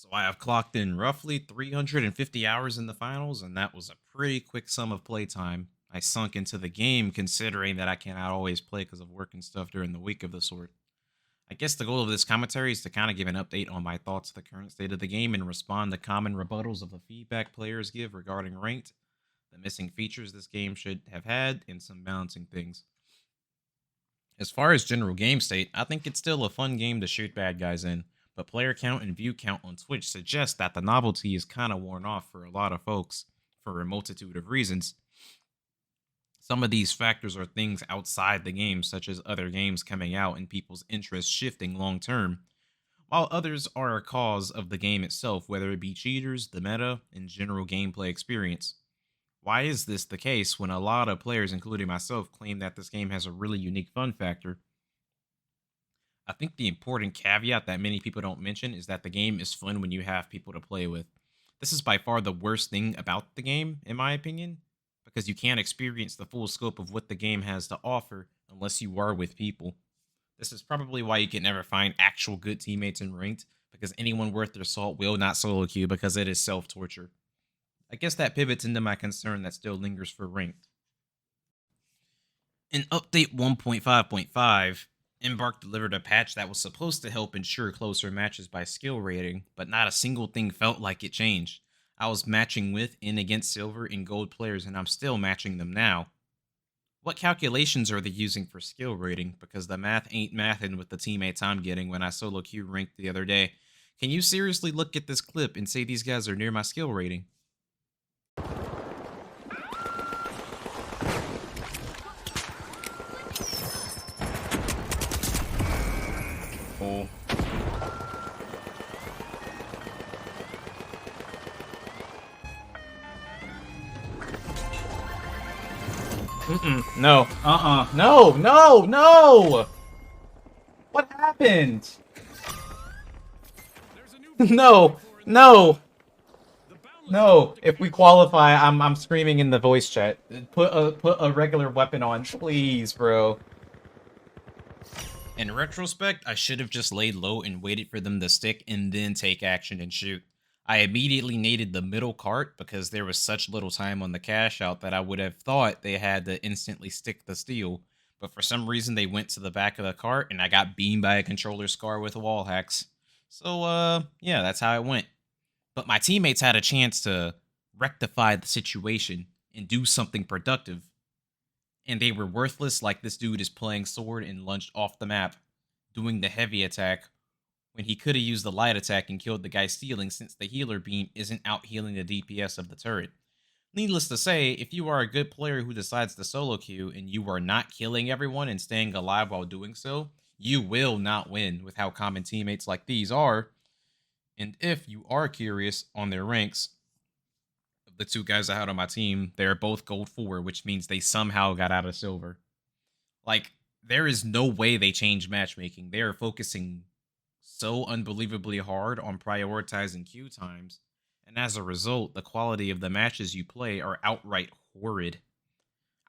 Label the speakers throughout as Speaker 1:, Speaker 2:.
Speaker 1: So I have clocked in roughly 350 hours in the finals, and that was a pretty quick sum of playtime. I sunk into the game considering that I cannot always play because of work and stuff during the week of the sort. I guess the goal of this commentary is to kind of give an update on my thoughts of the current state of the game and respond to common rebuttals of the feedback players give regarding ranked, the missing features this game should have had, and some balancing things. As far as general game state, I think it's still a fun game to shoot bad guys in, but player count and view count on Twitch suggest that the novelty is kind of worn off for a lot of folks for a multitude of reasons. Some of these factors are things outside the game, such as other games coming out and people's interests shifting long term, while others are a cause of the game itself, whether it be cheaters, the meta, and general gameplay experience. Why is this the case when a lot of players, including myself, claim that this game has a really unique fun factor? I think the important caveat that many people don't mention is that the game is fun when you have people to play with. This is by far the worst thing about the game, in my opinion, because you can't experience the full scope of what the game has to offer unless you are with people. This is probably why you can never find actual good teammates in ranked, because anyone worth their salt will not solo queue because it is self torture. I guess that pivots into my concern that still lingers for ranked. In update 1.5.5, Embark delivered a patch that was supposed to help ensure closer matches by skill rating, but not a single thing felt like it changed. I was matching with and against silver and gold players, and I'm still matching them now. What calculations are they using for skill rating? Because the math ain't mathin' with the teammates I'm getting when I solo queue ranked the other day. Can you seriously look at this clip and say these guys are near my skill rating? Oh. No. No, no, no! What happened? No, no, no. If we qualify, I'm screaming in the voice chat. Put a regular weapon on, please, bro. In retrospect, I should have just laid low and waited for them to stick and then take action and shoot. I immediately naded the middle cart because there was such little time on the cash out that I would have thought they had to instantly stick the steal, but for some reason they went to the back of the cart and I got beamed by a controller scar with wall hacks. So, yeah, that's how it went. But my teammates had a chance to rectify the situation and do something productive, and they were worthless like this dude is playing sword and lunged off the map, doing the heavy attack when he could have used the light attack and killed the guy stealing since the healer beam isn't out healing the DPS of the turret. Needless to say, if you are a good player who decides to solo queue and you are not killing everyone and staying alive while doing so, you will not win with how common teammates like these are. And if you are curious on their ranks, the two guys I had on my team, they're both gold 4, which means they somehow got out of silver. Like, there is no way they change matchmaking. They are focusing so unbelievably hard on prioritizing queue times, and as a result, the quality of the matches you play are outright horrid.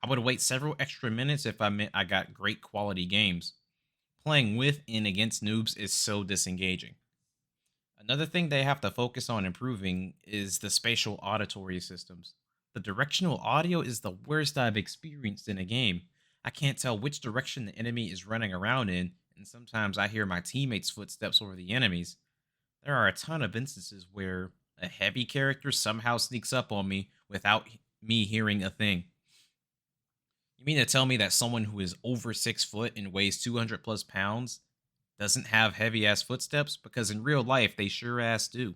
Speaker 1: I would wait several extra minutes if I meant I got great quality games. Playing with and against noobs is so disengaging. Another thing they have to focus on improving is the spatial auditory systems. The directional audio is the worst I've experienced in a game. I can't tell which direction the enemy is running around in, and sometimes I hear my teammates' footsteps over the enemies. There are a ton of instances where a heavy character somehow sneaks up on me without me hearing a thing. You mean to tell me that someone who is over 6 foot and weighs 200 plus pounds doesn't have heavy ass footsteps? Because in real life, they sure ass do.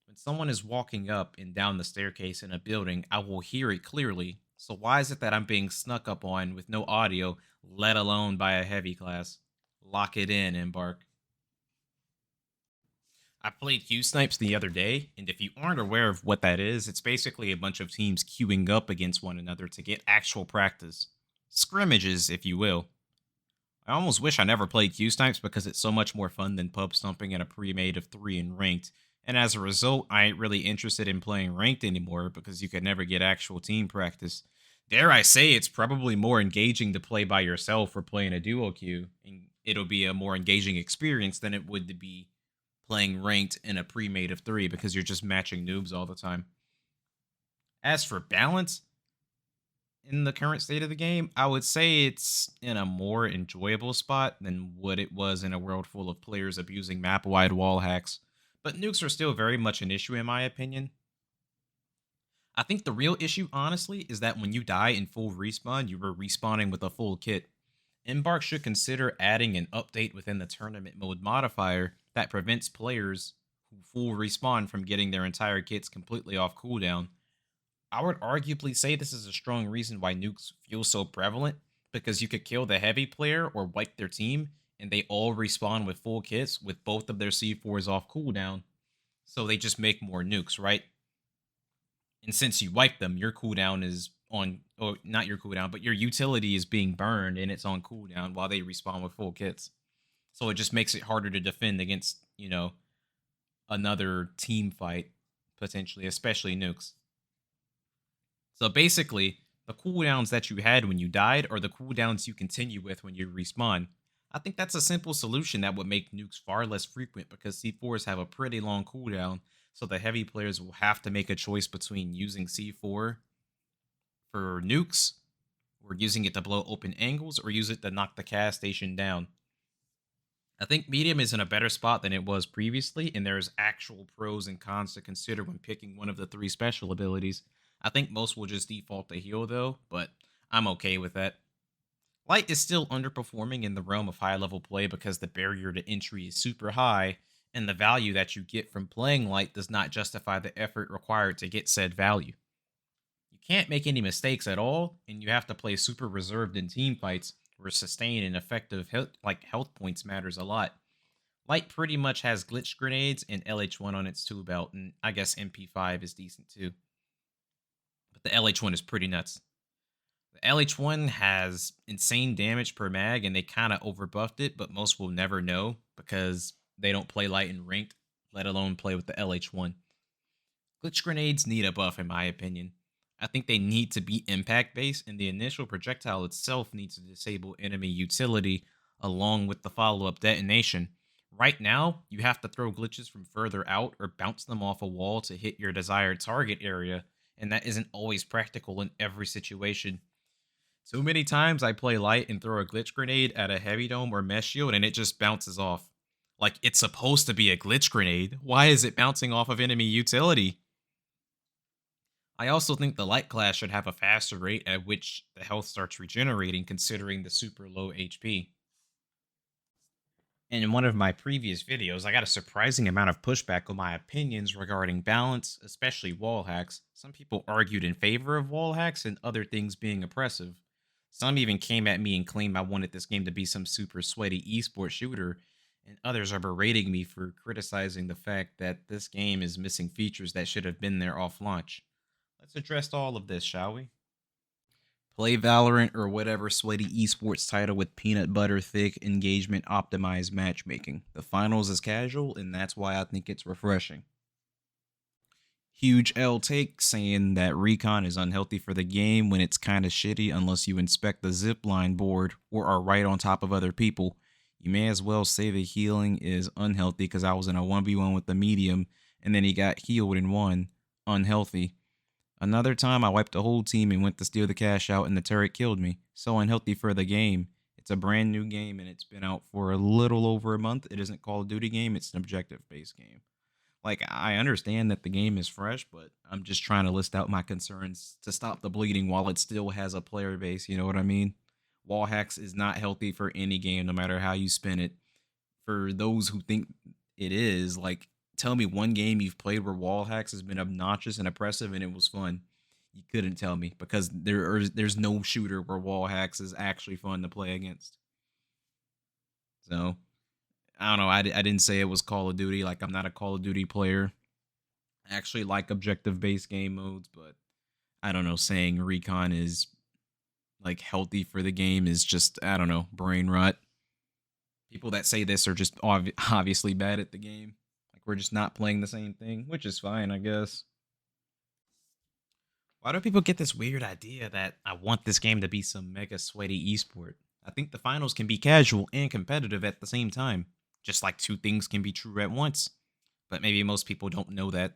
Speaker 1: When someone is walking up and down the staircase in a building, I will hear it clearly. So why is it that I'm being snuck up on with no audio, let alone by a heavy class? Lock it in, Embark. I played Q Snipes the other day, and if you aren't aware of what that is, it's basically a bunch of teams queuing up against one another to get actual practice. Scrimmages, if you will. I almost wish I never played Q Snipes because it's so much more fun than pub stomping at a pre-made of 3 in ranked, and as a result, I ain't really interested in playing ranked anymore because you can never get actual team practice. Dare I say it's probably more engaging to play by yourself or play in a duo queue, and it'll be a more engaging experience than it would to be playing ranked in a pre-made of 3 because you're just matching noobs all the time. As for balance, in the current state of the game, I would say it's in a more enjoyable spot than what it was in a world full of players abusing map wide wall hacks. But nukes are still very much an issue, in my opinion. I think the real issue, honestly, is that when you die in full respawn, you were respawning with a full kit. Embark should consider adding an update within the tournament mode modifier that prevents players who full respawn from getting their entire kits completely off cooldown. I would arguably say this is a strong reason why nukes feel so prevalent, because you could kill the heavy player or wipe their team, and they all respawn with full kits with both of their C4s off cooldown, so they just make more nukes, right? And since you wipe them, your cooldown is on, or not your cooldown, but your utility is being burned and it's on cooldown while they respawn with full kits. So it just makes it harder to defend against, another team fight, potentially, especially nukes. So basically, the cooldowns that you had when you died are the cooldowns you continue with when you respawn. I think that's a simple solution that would make nukes far less frequent because C4s have a pretty long cooldown, so the heavy players will have to make a choice between using C4 for nukes, or using it to blow open angles, or use it to knock the cast station down. I think medium is in a better spot than it was previously, and there's actual pros and cons to consider when picking one of the 3 special abilities. I think most will just default to heal though, but I'm okay with that. Light is still underperforming in the realm of high level play because the barrier to entry is super high, and the value that you get from playing Light does not justify the effort required to get said value. You can't make any mistakes at all, and you have to play super reserved in team fights where sustain and effective health points matters a lot. Light pretty much has glitch grenades and LH1 on its tool belt, and I guess MP5 is decent too. But the LH1 is pretty nuts. The LH1 has insane damage per mag, and they kind of overbuffed it, but most will never know because they don't play Light in ranked, let alone play with the LH1. Glitch grenades need a buff, in my opinion. I think they need to be impact based, and the initial projectile itself needs to disable enemy utility along with the follow up detonation. Right now, you have to throw glitches from further out or bounce them off a wall to hit your desired target area, and that isn't always practical in every situation. So many times I play Light and throw a glitch grenade at a heavy dome or mesh shield and it just bounces off. Like, it's supposed to be a glitch grenade. Why is it bouncing off of enemy utility? I also think the Light class should have a faster rate at which the health starts regenerating, considering the super low HP. And in one of my previous videos, I got a surprising amount of pushback on my opinions regarding balance, especially wall hacks. Some people argued in favor of wall hacks and other things being oppressive. Some even came at me and claimed I wanted this game to be some super sweaty esports shooter, and others are berating me for criticizing the fact that this game is missing features that should have been there off launch. Let's address all of this, shall we? Play Valorant or whatever sweaty esports title with peanut butter thick engagement optimized matchmaking. The finals is casual, and that's why I think it's refreshing. Huge L take saying that recon is unhealthy for the game when it's kind of shitty unless you inspect the zipline board or are right on top of other people. You may as well say the healing is unhealthy because I was in a 1v1 with the medium and then he got healed and won. Unhealthy. Another time, I wiped the whole team and went to steal the cash out, and the turret killed me. So unhealthy for the game. It's a brand new game, and it's been out for a little over a month. It isn't Call of Duty game, it's an objective-based game. Like, I understand that the game is fresh, but I'm just trying to list out my concerns to stop the bleeding while it still has a player base, you know what I mean? Wall hacks is not healthy for any game, no matter how you spin it. For those who think it is, like, tell me one game you've played where wall hacks has been obnoxious and oppressive and it was fun. You couldn't tell me because there's no shooter where wall hacks is actually fun to play against. So I don't know. I didn't say it was Call of Duty. Like, I'm not a Call of Duty player. I actually like objective based game modes, but I don't know. Saying recon is like healthy for the game is just, I don't know, brain rot. People that say this are just obviously bad at the game. We're just not playing the same thing, which is fine, I guess. Why do people get this weird idea that I want this game to be some mega sweaty esport? I think the finals can be casual and competitive at the same time, just like two things can be true at once. but maybe most people don't know that.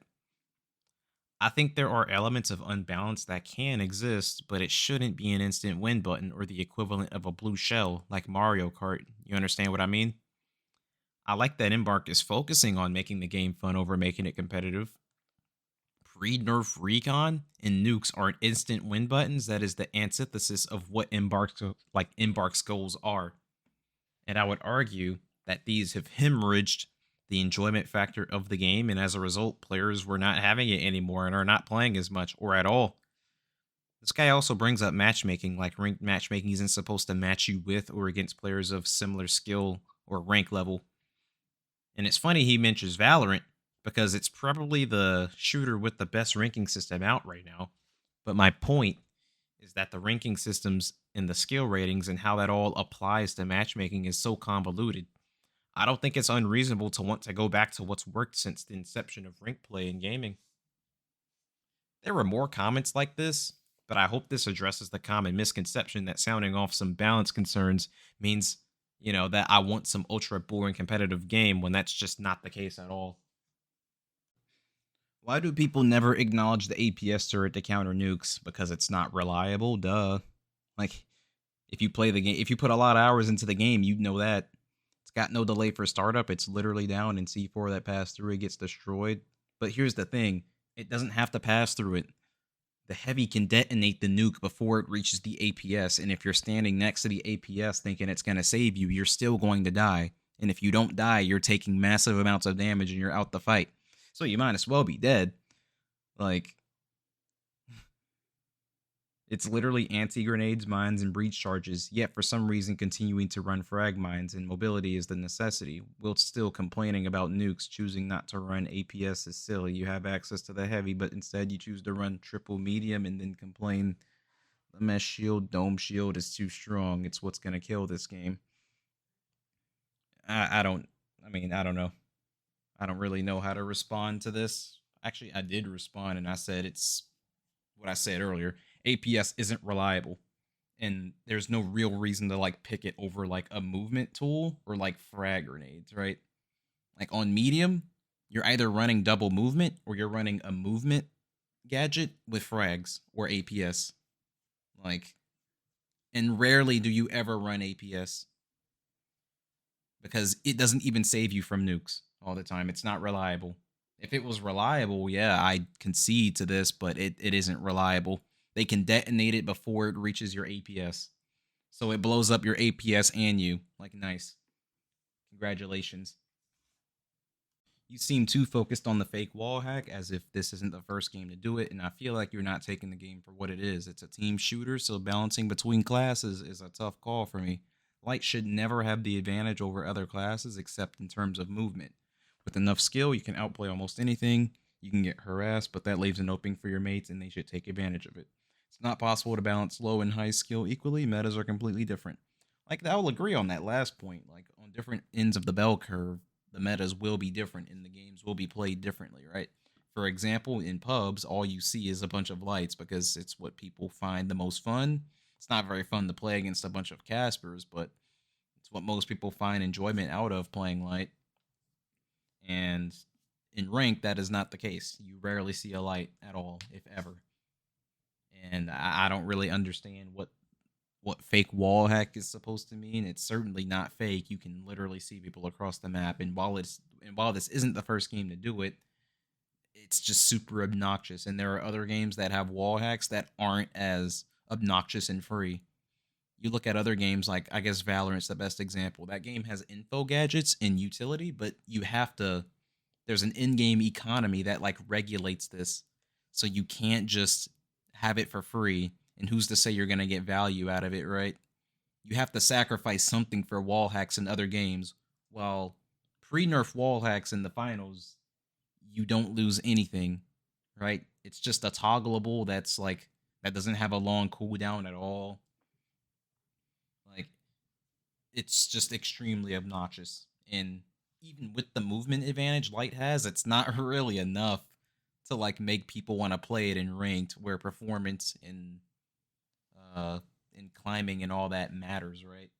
Speaker 1: I think there are elements of unbalance that can exist, but it shouldn't be an instant win button or the equivalent of a blue shell like Mario Kart. You understand what I mean? I like that Embark is focusing on making the game fun over making it competitive. Pre nerf recon and nukes aren't instant win buttons. That is the antithesis of what Embark's goals are. And I would argue that these have hemorrhaged the enjoyment factor of the game, and as a result, players were not having it anymore and are not playing as much or at all. This guy also brings up matchmaking, like ranked matchmaking isn't supposed to match you with or against players of similar skill or rank level. And it's funny he mentions Valorant because it's probably the shooter with the best ranking system out right now. But my point is that the ranking systems and the skill ratings and how that all applies to matchmaking is so convoluted. I don't think it's unreasonable to want to go back to what's worked since the inception of rank play in gaming. There were more comments like this, but I hope this addresses the common misconception that sounding off some balance concerns means, that I want some ultra boring competitive game when that's just not the case at all. Why do people never acknowledge the APS turret to counter nukes? Because it's not reliable, duh. Like, if you play the game, if you put a lot of hours into the game, you know that. It's got no delay for startup. It's literally down, and C4 that passed through it gets destroyed. But here's the thing, it doesn't have to pass through it. The heavy can detonate the nuke before it reaches the APS, and if you're standing next to the APS thinking it's going to save you, you're still going to die. And if you don't die, you're taking massive amounts of damage and you're out the fight. So you might as well be dead. Like, it's literally anti-grenades, mines, and breach charges, yet for some reason continuing to run frag mines, and mobility is the necessity, whilst still complaining about nukes. Choosing not to run APS is silly. You have access to the heavy, but instead you choose to run triple medium and then complain the mesh shield, dome shield is too strong. It's what's going to kill this game. I don't know. I don't really know how to respond to this. Actually, I did respond and I said it's what I said earlier. APS isn't reliable, and there's no real reason to like pick it over like a movement tool or like frag grenades, right? Like on medium, you're either running double movement or you're running a movement gadget with frags or APS. Like, and rarely do you ever run APS because it doesn't even save you from nukes all the time. It's not reliable. If it was reliable, yeah, I concede to this, but it isn't reliable. They can detonate it before it reaches your APS. So it blows up your APS and you. Like, nice. Congratulations. You seem too focused on the fake wall hack as if this isn't the first game to do it, and I feel like you're not taking the game for what it is. It's a team shooter, so balancing between classes is a tough call for me. Light should never have the advantage over other classes except in terms of movement. With enough skill, you can outplay almost anything. You can get harassed, but that leaves an opening for your mates, and they should take advantage of it. It's not possible to balance low and high skill equally. Metas are completely different. Like, I will agree on that last point. Like, on different ends of the bell curve, the metas will be different and the games will be played differently, right? For example, in pubs, all you see is a bunch of lights because it's what people find the most fun. It's not very fun to play against a bunch of Caspers, but it's what most people find enjoyment out of playing light. And in rank, that is not the case. You rarely see a light at all, if ever. And I don't really understand what fake wall hack is supposed to mean. It's certainly not fake. You can literally see people across the map, and while this isn't the first game to do it, it's just super obnoxious. And there are other games that have wall hacks that aren't as obnoxious and free. You look at other games like, I guess Valorant's the best example. That game has info gadgets and utility, but you have to there's an in-game economy that like regulates this. So you can't just have it for free. And who's to say you're going to get value out of it, right? You have to sacrifice something for wall hacks in other games. While pre-nerf wall hacks in the finals, you don't lose anything, right? It's just a toggleable that's like that doesn't have a long cooldown at all. Like, it's just extremely obnoxious. And even with the movement advantage Light has, it's not really enough to like make people want to play it in ranked where performance and climbing and all that matters, right?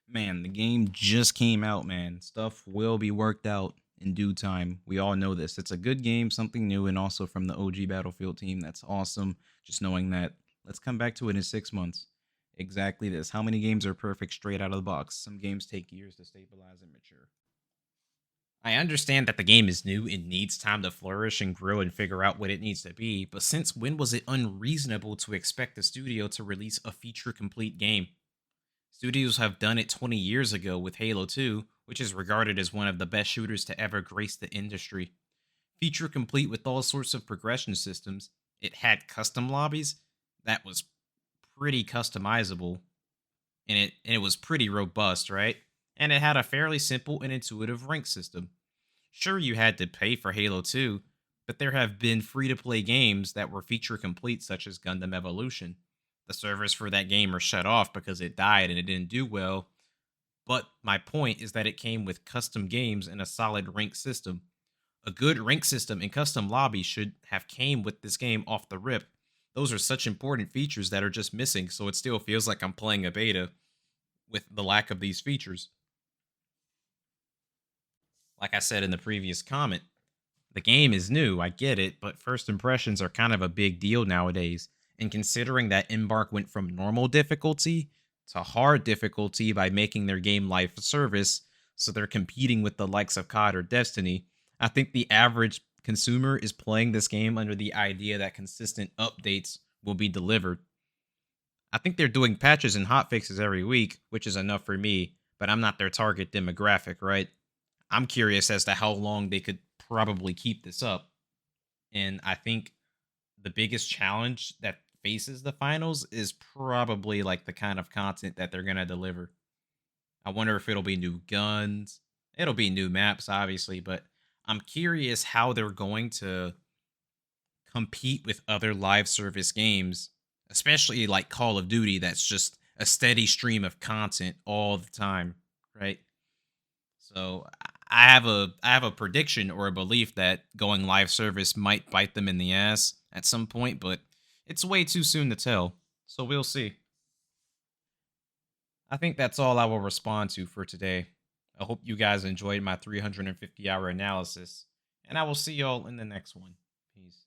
Speaker 1: Man, the game just came out, man. Stuff will be worked out. in due time. We all know this. It's a good game, something new, and also from the OG Battlefield team. That's awesome. Just knowing that. Let's come back to it in 6 months. Exactly this. How many games are perfect straight out of the box? Some games take years to stabilize and mature. I understand that the game is new and needs time to flourish and grow and figure out what it needs to be, but since when was it unreasonable to expect the studio to release a feature complete game? Studios have done it 20 years ago with Halo 2, which is regarded as one of the best shooters to ever grace the industry. Feature complete with all sorts of progression systems. It had custom lobbies that was pretty customizable, and it was pretty robust, right? And it had a fairly simple and intuitive rank system. Sure, you had to pay for Halo 2, but there have been free to play games that were feature complete, such as Gundam Evolution. The servers for that game are shut off because it died and it didn't do well. But my point is that it came with custom games and a solid rank system. A good rank system and custom lobby should have came with this game off the rip. Those are such important features that are just missing, so it still feels like I'm playing a beta with the lack of these features. Like I said in the previous comment, the game is new, I get it, but first impressions are kind of a big deal nowadays. And considering that Embark went from normal difficulty to hard difficulty by making their game life service, so they're competing with the likes of COD or Destiny, I think the average consumer is playing this game under the idea that consistent updates will be delivered. I think they're doing patches and hotfixes every week, which is enough for me, but I'm not their target demographic, right? I'm curious as to how long they could probably keep this up. And I think the biggest challenge that faces the finals is probably like the kind of content that they're going to deliver. I wonder if it'll be new guns. It'll be new maps, obviously, but I'm curious how they're going to compete with other live service games, especially like Call of Duty, that's just a steady stream of content all the time, right? So I have a prediction or a belief that going live service might bite them in the ass at some point, but it's way too soon to tell. So we'll see. I think that's all I will respond to for today. I hope you guys enjoyed my 350-hour analysis, and I will see y'all in the next one. Peace.